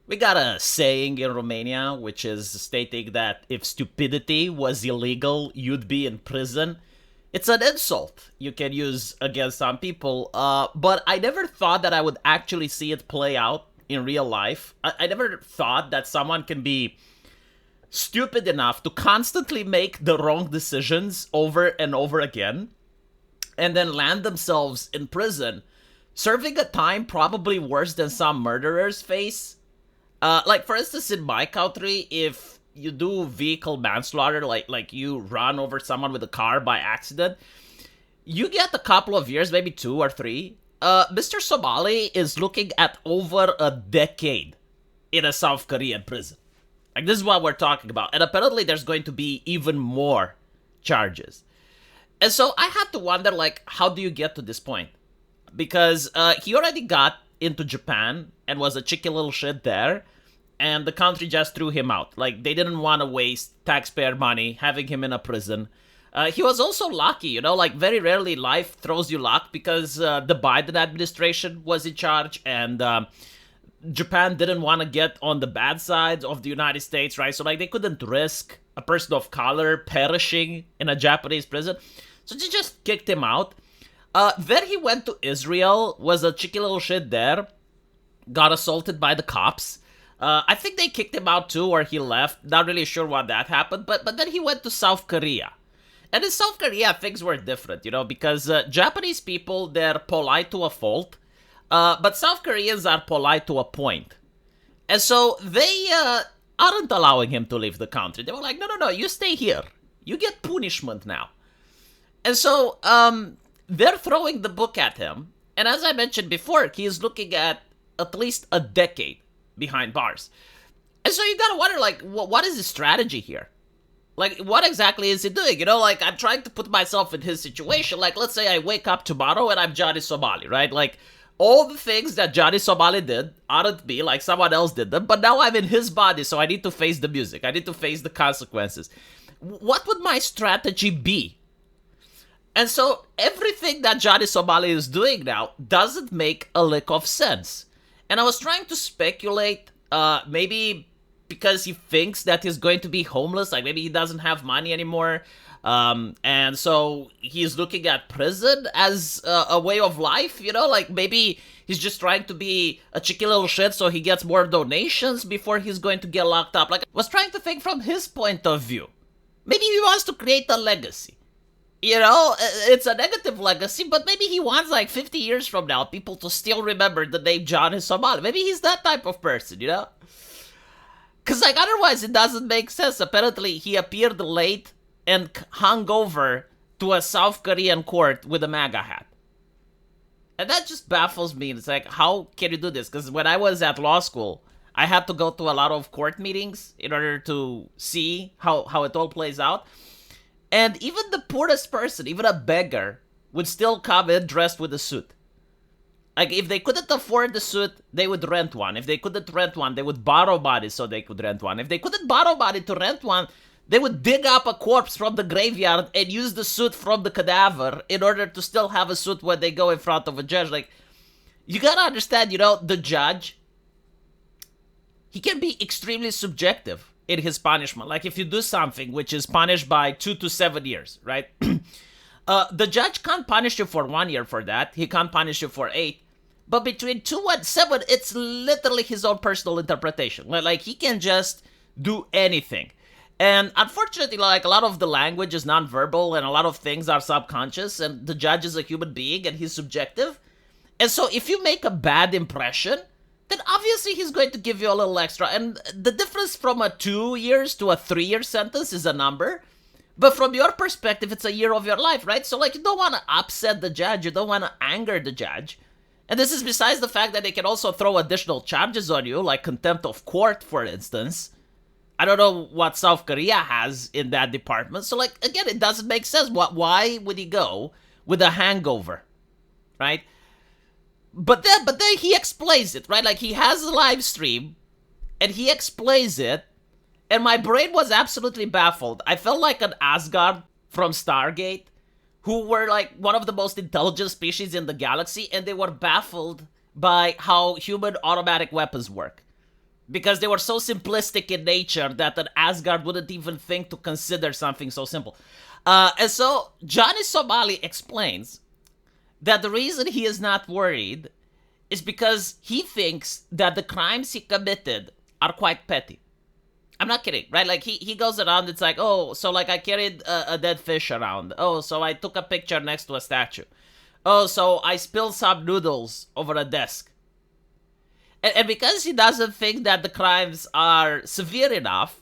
We got a saying in Romania, which is stating that if stupidity was illegal, you'd be in prison. It's an insult you can use against some people, but I never thought that I would actually see it play out in real life. I never thought that someone can be stupid enough to constantly make the wrong decisions over and over again and then land themselves in prison, serving a time probably worse than some murderers face. Like for instance, in my country, if you do vehicle manslaughter, like you run over someone with a car by accident, you get a couple of years, maybe 2 or 3. Mr. Somali is looking at over a decade in a South Korean prison. Like this is what we're talking about, and apparently there's going to be even more charges. And so I had to wonder, like, how do you get to this point? Because he already got into Japan and was a cheeky little shit there, and the country just threw him out. Like, they didn't want to waste taxpayer money having him in a prison. He was also lucky, you know, like, very rarely life throws you luck because the Biden administration was in charge, and Japan didn't want to get on the bad side of the United States, right? So, like, they couldn't risk a person of color perishing in a Japanese prison. So they just kicked him out. Then he went to Israel, was a cheeky little shit there, got assaulted by the cops. I think they kicked him out too, or he left. Not really sure what that happened. But then he went to South Korea. And in South Korea, things were different, you know, because Japanese people, they're polite to a fault. But South Koreans are polite to a point. And so they aren't allowing him to leave the country. They were like, no, you stay here. You get punishment now. And so they're throwing the book at him. And as I mentioned before, he is looking at least a decade behind bars. And so you gotta wonder, like, what is his strategy here? Like, what exactly is he doing? You know, like, I'm trying to put myself in his situation. Like, let's say I wake up tomorrow and I'm Johnny Somali, right? Like, all the things that Johnny Somali did aren't me, like someone else did them, but now I'm in his body, so I need to face the music. I need to face the consequences. What would my strategy be? And so everything that Johnny Somali is doing now doesn't make a lick of sense. And I was trying to speculate, maybe because he thinks that he's going to be homeless, like maybe he doesn't have money anymore. And so he's looking at prison as a way of life, you know, like maybe he's just trying to be a cheeky little shit so he gets more donations before he's going to get locked up. Like, I was trying to think from his point of view. Maybe he wants to create a legacy. You know, it's a negative legacy, but maybe he wants, like, 50 years from now, people to still remember the name Johnny Somali. Maybe he's that type of person, you know? Because, like, otherwise it doesn't make sense. Apparently, he appeared late and hung over to a South Korean court with a MAGA hat. And that just baffles me. It's like, how can you do this? Because when I was at law school, I had to go to a lot of court meetings in order to see how it all plays out. And even the poorest person, even a beggar, would still come in dressed with a suit. Like, if they couldn't afford the suit, they would rent one. If they couldn't rent one, they would borrow money so they could rent one. If they couldn't borrow money to rent one, they would dig up a corpse from the graveyard and use the suit from the cadaver in order to still have a suit when they go in front of a judge. Like, you gotta understand, you know, the judge, he can be extremely subjective in his punishment. Like, if you do something which is punished by 2 to 7 years, right? The judge can't punish you for 1 year for that. He can't punish you for 8. But between 2 and 7, it's literally his own personal interpretation. Like, he can just do anything. And unfortunately, like, a lot of the language is nonverbal and a lot of things are subconscious, and the judge is a human being and he's subjective. And so if you make a bad impression, then obviously he's going to give you a little extra. And the difference from a 2 years to a 3-year sentence is a number. But from your perspective, it's a year of your life, right? So, like, you don't want to upset the judge. You don't want to anger the judge. And this is besides the fact that they can also throw additional charges on you, like contempt of court, for instance. I don't know what South Korea has in that department. So, like, again, it doesn't make sense. Why would he go with a hangover, right? But then he explains it, right? Like, he has a live stream, and he explains it, and my brain was absolutely baffled. I felt like an Asgard from Stargate, who were, like, one of the most intelligent species in the galaxy, and they were baffled by how human automatic weapons work. because they were so simplistic in nature that an Asgard wouldn't even think to consider something so simple. And so Johny Somali explains that the reason he is not worried is because he thinks that the crimes he committed are quite petty. I'm not kidding, right? Like, he goes around, it's like, oh, so like I carried a dead fish around. Oh, so I took a picture next to a statue. Oh, so I spilled some noodles over a desk. And because he doesn't think that the crimes are severe enough,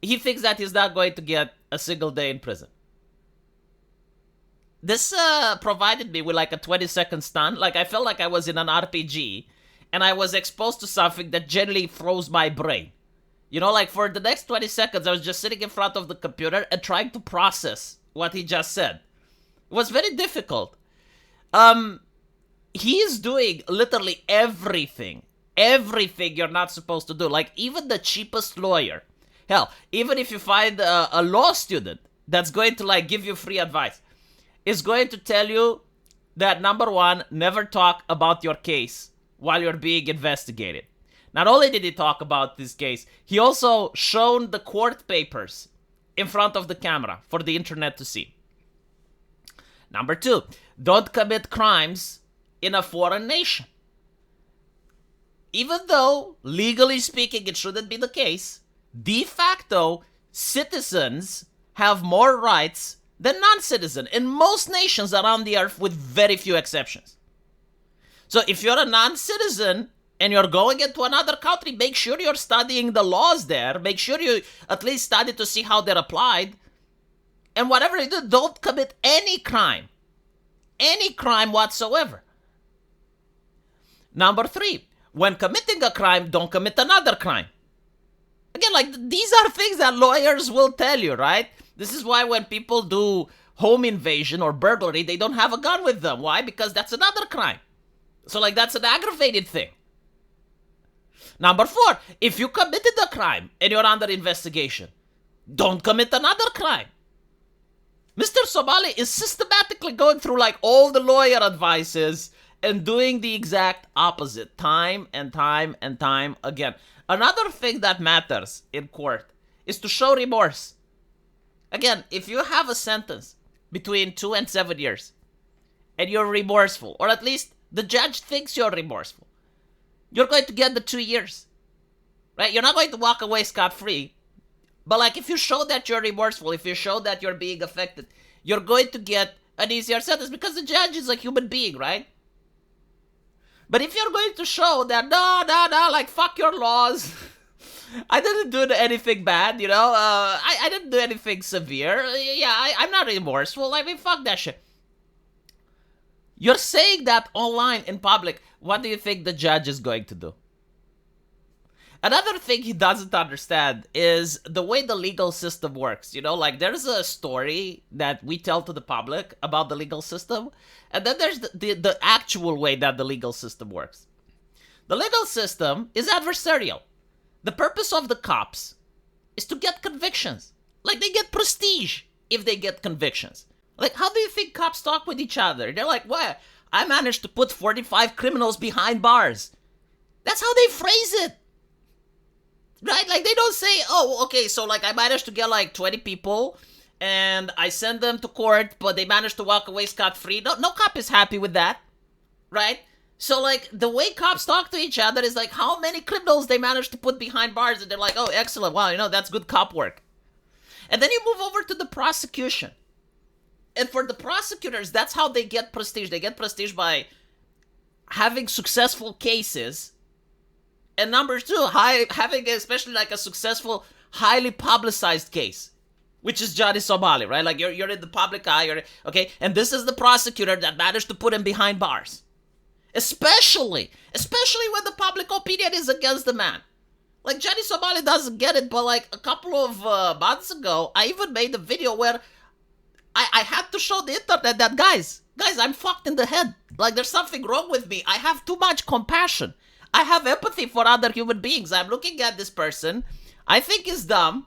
he thinks that he's not going to get a single day in prison. This provided me with like a 20-second stun. Like, I felt like I was in an RPG and I was exposed to something that generally froze my brain. You know, like for the next 20 seconds, I was just sitting in front of the computer and trying to process what he just said. It was very difficult. He is doing literally everything you're not supposed to do. Like, even the cheapest lawyer. Hell, even if you find a law student that's going to like give you free advice, is going to tell you that, number one, never talk about your case while you're being investigated. Not only did he talk about this case, he also shown the court papers in front of the camera for the internet to see. Number two, don't commit crimes in a foreign nation. Even though, legally speaking, it shouldn't be the case, de facto, citizens have more rights than non-citizens in most nations around the earth, with very few exceptions. So if you're a non-citizen and you're going into another country, make sure you're studying the laws there. Make sure you at least study to see how they're applied. And whatever you do, don't commit any crime. Any crime whatsoever. Number three, when committing a crime, don't commit another crime. Again, like, these are things that lawyers will tell you, right? This is why when people do home invasion or burglary, they don't have a gun with them. Why? Because that's another crime. So, like, that's an aggravated thing. Number four, if you committed a crime and you're under investigation, don't commit another crime. Mr. Somali is systematically going through, like, all the lawyer advices and doing the exact opposite time and time and time again. Another thing that matters in court is to show remorse. Again, if you have a sentence between 2 and 7 years and you're remorseful, or at least the judge thinks you're remorseful, you're going to get the 2 years, right? You're not going to walk away scot-free. But like, if you show that you're remorseful, if you show that you're being affected, you're going to get an easier sentence because the judge is a human being, right? But if you're going to show that, no, like, fuck your laws, I didn't do anything bad, you know, I didn't do anything severe, yeah, I'm not remorseful, I mean, fuck that shit. You're saying that online in public, what do you think the judge is going to do? Another thing he doesn't understand is the way the legal system works. You know, like, there's a story that we tell to the public about the legal system, and then there's the actual way that the legal system works. The legal system is adversarial. The purpose of the cops is to get convictions. Like, they get prestige if they get convictions. Like, how do you think cops talk with each other? They're like, well, I managed to put 45 criminals behind bars. That's how they phrase it. Right? Like, they don't say, oh, okay, so, like, I managed to get, like, 20 people, and I send them to court, but they managed to walk away scot-free. No cop is happy with that. Right? So, like, the way cops talk to each other is, like, how many criminals they managed to put behind bars, and they're like, oh, excellent, wow, you know, that's good cop work. And then you move over to the prosecution. And for the prosecutors, that's how they get prestige. They get prestige by having successful cases. And number two, having especially like a successful, highly publicized case, which is Johny Somali, right? Like, you're in the public eye, okay? And this is the prosecutor that managed to put him behind bars. Especially when the public opinion is against the man. Like, Johny Somali doesn't get it, but like a couple of months ago, I even made a video where I had to show the internet that, guys, I'm fucked in the head. Like, there's something wrong with me. I have too much compassion. I have empathy for other human beings. I'm looking at this person. I think he's dumb.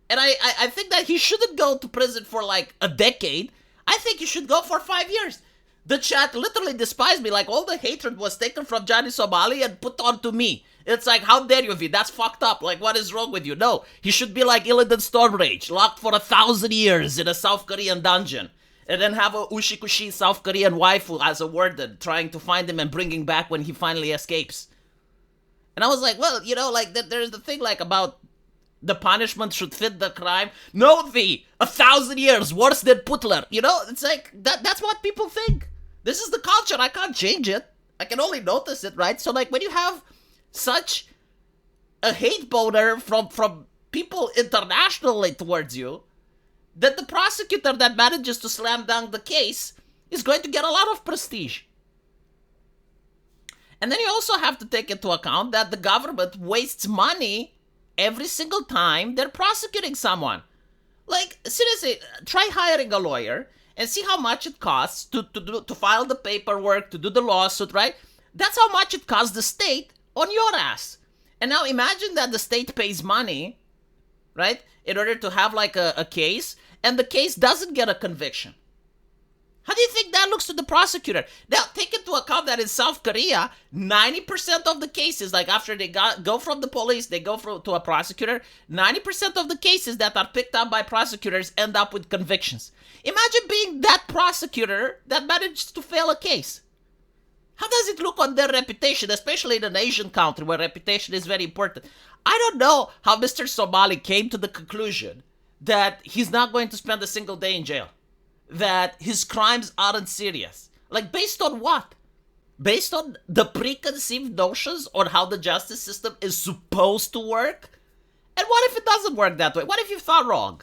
And I think that he shouldn't go to prison for like a decade. I think he should go for 5 years. The chat literally despised me. Like, all the hatred was taken from Johny Somali and put onto me. It's like, how dare you, V? That's fucked up. Like, what is wrong with you? No, he should be like Illidan Stormrage, locked for 1,000 years in a South Korean dungeon. And then have a Ushikushi South Korean waifu as a warden, trying to find him and bring him back when he finally escapes. And I was like, well, like, there's the thing, like, about the punishment should fit the crime. No, V, 1,000 years, worse than Putler. It's like, that's what people think. This is the culture. I can't change it. I can only notice it, right? So, like, when you have such a hate boner from people internationally towards you, that the prosecutor that manages to slam dunk the case is going to get a lot of prestige. And then you also have to take into account that the government wastes money every single time they're prosecuting someone. Like, seriously, try hiring a lawyer and see how much it costs to file the paperwork, to do the lawsuit, right? That's how much it costs the state on your ass. And now imagine that the state pays money, right, in order to have like a case, and the case doesn't get a conviction. How do you think that looks to the prosecutor? Now, take into account that in South Korea, 90% of the cases, like after they go from the police, they go to a prosecutor, 90% of the cases that are picked up by prosecutors end up with convictions. Imagine being that prosecutor that managed to fail a case. How does it look on their reputation, especially in an Asian country where reputation is very important? I don't know how Mr. Somali came to the conclusion that he's not going to spend a single day in jail. That his crimes aren't serious. Like, based on what? Based on the preconceived notions on how the justice system is supposed to work? And what if it doesn't work that way? What if you thought wrong?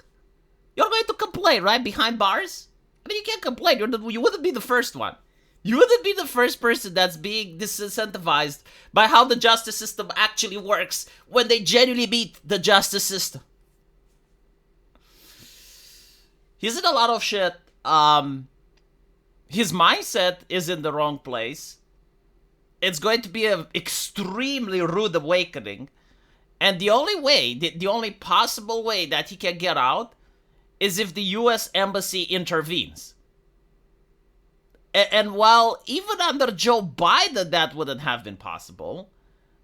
You're going to complain, right? Behind bars? I mean, you can't complain. You wouldn't be the first one. You wouldn't be the first person that's being disincentivized by how the justice system actually works when they genuinely beat the justice system. He's in a lot of shit. His mindset is in the wrong place. It's going to be an extremely rude awakening. And the only way, the only possible way that he can get out is if the US Embassy intervenes. And while even under Joe Biden that wouldn't have been possible,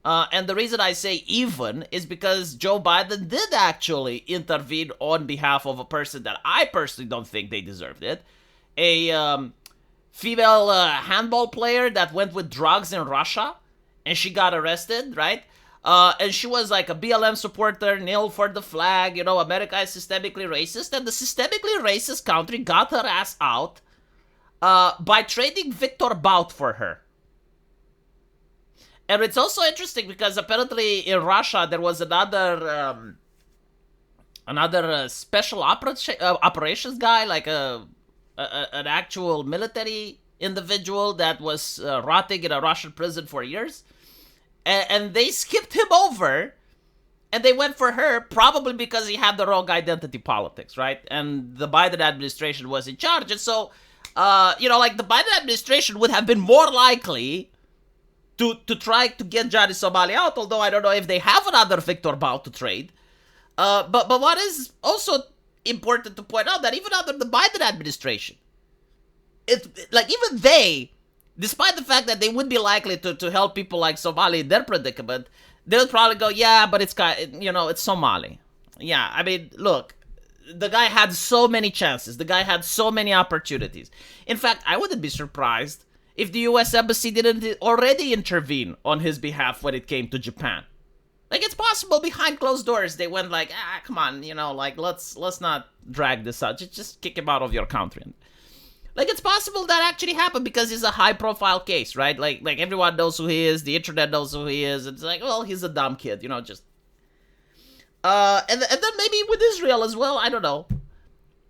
and the reason I say even is because Joe Biden did actually intervene on behalf of a person that I personally don't think they deserved it. A female handball player that went with drugs in Russia, and she got arrested, right? And she was like a BLM supporter, kneel for the flag, America is systemically racist, and the systemically racist country got her ass out by trading Victor Bout for her. And it's also interesting because apparently in Russia there was another special operations guy, like an actual military individual that was rotting in a Russian prison for years. And they skipped him over and they went for her probably because he had the wrong identity politics, right? And the Biden administration was in charge. And so, like the Biden administration would have been more likely to try to get Johnny Somali out, although I don't know if they have another Victor Bout to trade. But what is also important to point out that even under the Biden administration, even they, despite the fact that they would be likely to help people like Somali in their predicament, they would probably go, yeah, but it's Somali. Yeah, I mean, look, the guy had so many chances. The guy had so many opportunities. In fact, I wouldn't be surprised if the US Embassy didn't already intervene on his behalf when it came to Japan. Like, it's possible behind closed doors they went like, come on, let's not drag this out. Just kick him out of your country. Like, it's possible that actually happened because it's a high-profile case, right? Like everyone knows who he is, the internet knows who he is. It's like, well, he's a dumb kid, just... And then maybe with Israel as well, I don't know.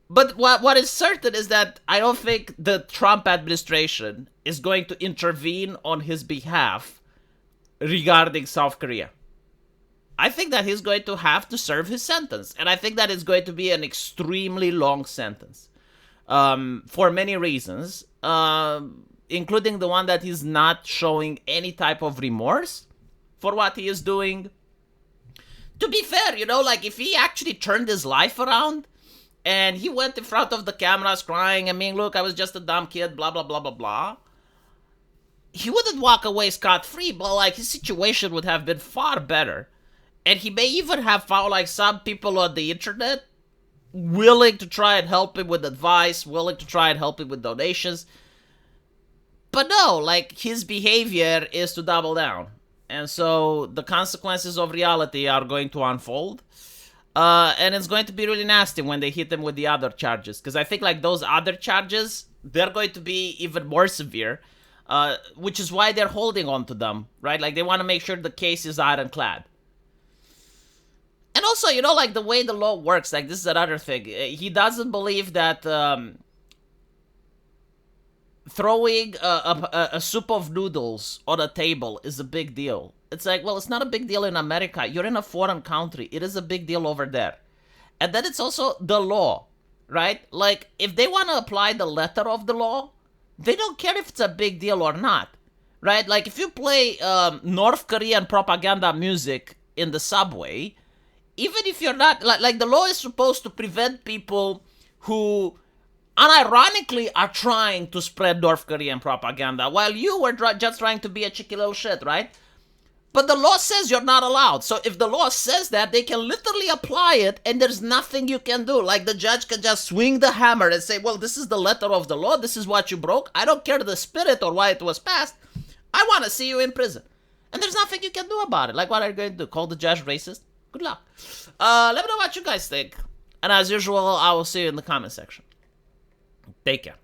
But what is certain is that I don't think the Trump administration is going to intervene on his behalf regarding South Korea. I think that he's going to have to serve his sentence. And I think that it's going to be an extremely long sentence. For many reasons. Including the one that he's not showing any type of remorse for what he is doing. To be fair, if he actually turned his life around and he went in front of the cameras crying, look, I was just a dumb kid, blah, blah, blah, blah, blah. he wouldn't walk away scot-free, but like his situation would have been far better. And he may even have found like some people on the internet willing to try and help him with advice, willing to try and help him with donations. But no, like his behavior is to double down. And so the consequences of reality are going to unfold. And it's going to be really nasty when they hit him with the other charges. Because I think like those other charges, they're going to be even more severe. Which is why they're holding on to them, right? Like they want to make sure the case is ironclad. And also, you know, like the way the law works, like this is another thing. He doesn't believe that throwing a soup of noodles on a table is a big deal. It's like, well, it's not a big deal in America. You're in a foreign country. It is a big deal over there. And then it's also the law, right? Like, if they want to apply the letter of the law, they don't care if it's a big deal or not, right? Like, if you play North Korean propaganda music in the subway, even if you're not, like the law is supposed to prevent people who unironically are trying to spread North Korean propaganda while you were just trying to be a cheeky little shit, right? But the law says you're not allowed. So if the law says that, they can literally apply it and there's nothing you can do. Like the judge can just swing the hammer and say, well, this is the letter of the law. This is what you broke. I don't care the spirit or why it was passed. I want to see you in prison. And there's nothing you can do about it. Like, what are you going to do? Call the judge racist? Good luck. Let me know what you guys think. And as usual, I will see you in the comment section. Take care.